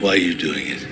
Why are you doing it?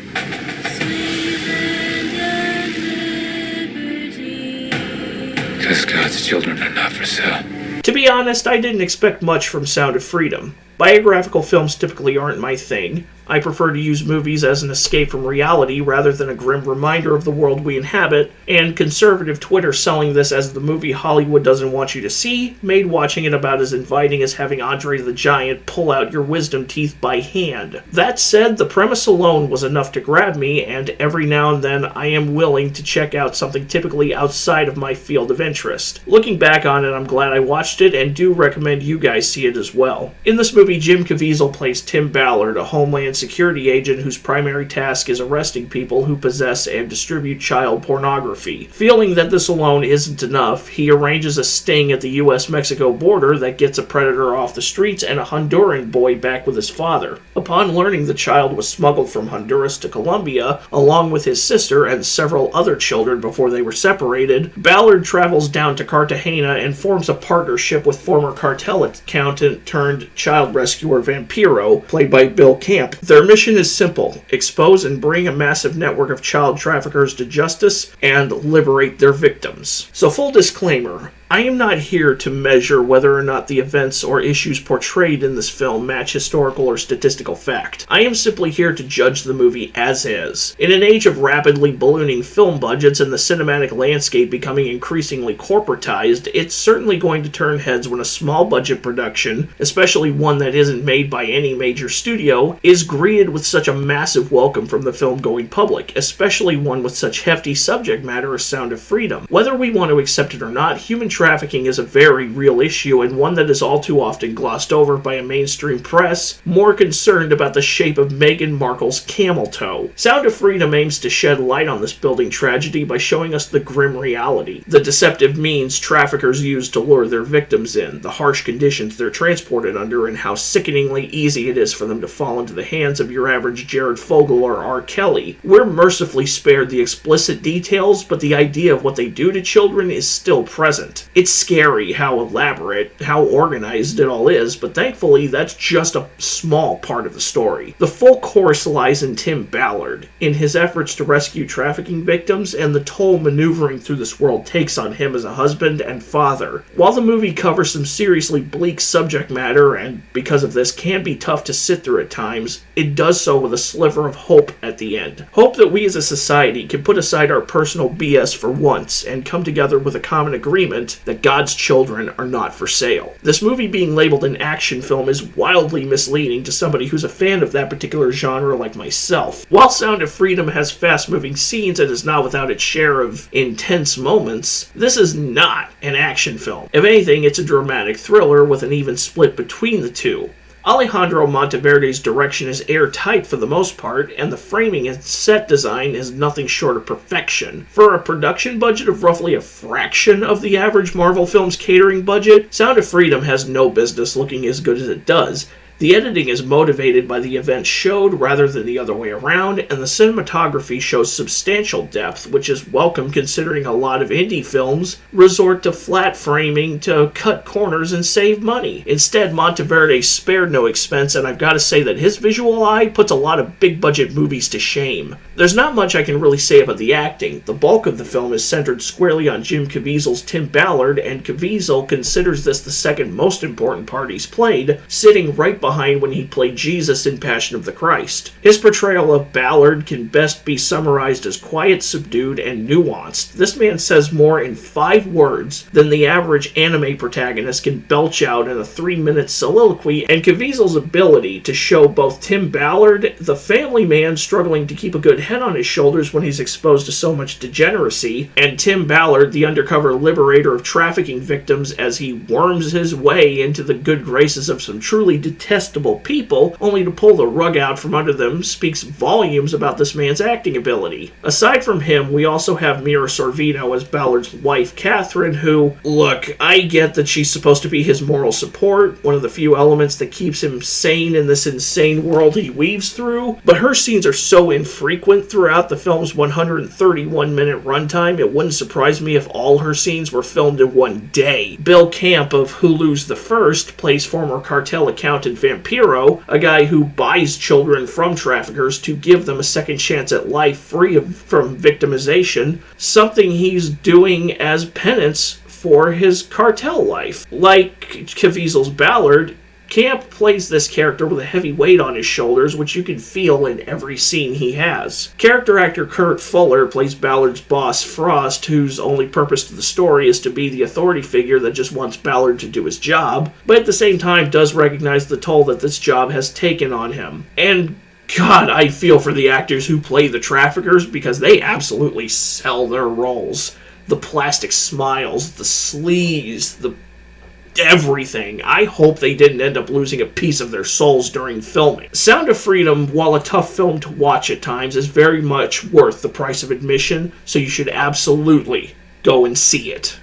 Because God's children are not for sale. To be honest, I didn't expect much from Sound of Freedom. Biographical films typically aren't my thing. I prefer to use movies as an escape from reality rather than a grim reminder of the world we inhabit, and conservative Twitter selling this as the movie Hollywood doesn't want you to see made watching it about as inviting as having Andre the Giant pull out your wisdom teeth by hand. That said, the premise alone was enough to grab me, and every now and then I am willing to check out something typically outside of my field of interest. Looking back on it, I'm glad I watched it, and do recommend you guys see it as well. In this movie, Jim Caviezel plays Tim Ballard, a Homeland Security agent whose primary task is arresting people who possess and distribute child pornography. Feeling that this alone isn't enough, he arranges a sting at the US-Mexico border that gets a predator off the streets and a Honduran boy back with his father. Upon learning the child was smuggled from Honduras to Colombia, along with his sister and several other children before they were separated, Ballard travels down to Cartagena and forms a partnership with former cartel accountant turned child rescuer Vampiro, played by Bill Camp. Their mission is simple: expose and bring a massive network of child traffickers to justice and liberate their victims. So, full disclaimer, I am not here to measure whether or not the events or issues portrayed in this film match historical or statistical fact. I am simply here to judge the movie as is. In an age of rapidly ballooning film budgets and the cinematic landscape becoming increasingly corporatized, it's certainly going to turn heads when a small budget production, especially one that isn't made by any major studio, is greeted with such a massive welcome from the film-going public, especially one with such hefty subject matter as Sound of Freedom. Whether we want to accept it or not, human trafficking is a very real issue, and one that is all too often glossed over by a mainstream press more concerned about the shape of Meghan Markle's camel toe. Sound of Freedom aims to shed light on this building tragedy by showing us the grim reality, the deceptive means traffickers use to lure their victims in, the harsh conditions they're transported under, and how sickeningly easy it is for them to fall into the hands of your average Jared Fogle or R. Kelly. We're mercifully spared the explicit details, but the idea of what they do to children is still present. It's scary how elaborate, how organized it all is, but thankfully that's just a small part of the story. The full course lies in Tim Ballard, in his efforts to rescue trafficking victims and the toll maneuvering through this world takes on him as a husband and father. While the movie covers some seriously bleak subject matter, and because of this can be tough to sit through at times, it does so with a sliver of hope at the end. Hope that we as a society can put aside our personal BS for once and come together with a common agreement that God's children are not for sale. This movie being labeled an action film is wildly misleading to somebody who's a fan of that particular genre like myself. While Sound of Freedom has fast-moving scenes and is not without its share of intense moments, this is not an action film. If anything, it's a dramatic thriller with an even split between the two. Alejandro Monteverde's direction is airtight for the most part, and the framing and set design is nothing short of perfection. For a production budget of roughly a fraction of the average Marvel film's catering budget, Sound of Freedom has no business looking as good as it does. The editing is motivated by the events showed rather than the other way around, and the cinematography shows substantial depth, which is welcome considering a lot of indie films resort to flat framing to cut corners and save money. Instead, Monteverde spared no expense, and I've got to say that his visual eye puts a lot of big budget movies to shame. There's not much I can really say about the acting. The bulk of the film is centered squarely on Jim Caviezel's Tim Ballard, and Caviezel considers this the second most important part he's played, sitting right behind when he played Jesus in Passion of the Christ. His portrayal of Ballard can best be summarized as quiet, subdued, and nuanced. This man says more in 5 words than the average anime protagonist can belch out in a 3-minute soliloquy, and Caviezel's ability to show both Tim Ballard, the family man struggling to keep a good head on his shoulders when he's exposed to so much degeneracy, and Tim Ballard, the undercover liberator of trafficking victims as he worms his way into the good graces of some truly detestable people, only to pull the rug out from under them, speaks volumes about this man's acting ability. Aside from him, we also have Mira Sorvino as Ballard's wife, Catherine, who, look, I get that she's supposed to be his moral support, one of the few elements that keeps him sane in this insane world he weaves through, but her scenes are so infrequent throughout the film's 131-minute runtime, it wouldn't surprise me if all her scenes were filmed in one day. Bill Camp of Hulu's The First plays former cartel accountant Vampiro, a guy who buys children from traffickers to give them a second chance at life free from victimization, something he's doing as penance for his cartel life. Like Caviezel's Ballard, Camp plays this character with a heavy weight on his shoulders, which you can feel in every scene he has. Character actor Kurt Fuller plays Ballard's boss Frost, whose only purpose to the story is to be the authority figure that just wants Ballard to do his job, but at the same time does recognize the toll that this job has taken on him. And God, I feel for the actors who play the traffickers, because they absolutely sell their roles. The plastic smiles, the sleaze, the everything. I hope they didn't end up losing a piece of their souls during filming. Sound of Freedom, while a tough film to watch at times, is very much worth the price of admission, so you should absolutely go and see it.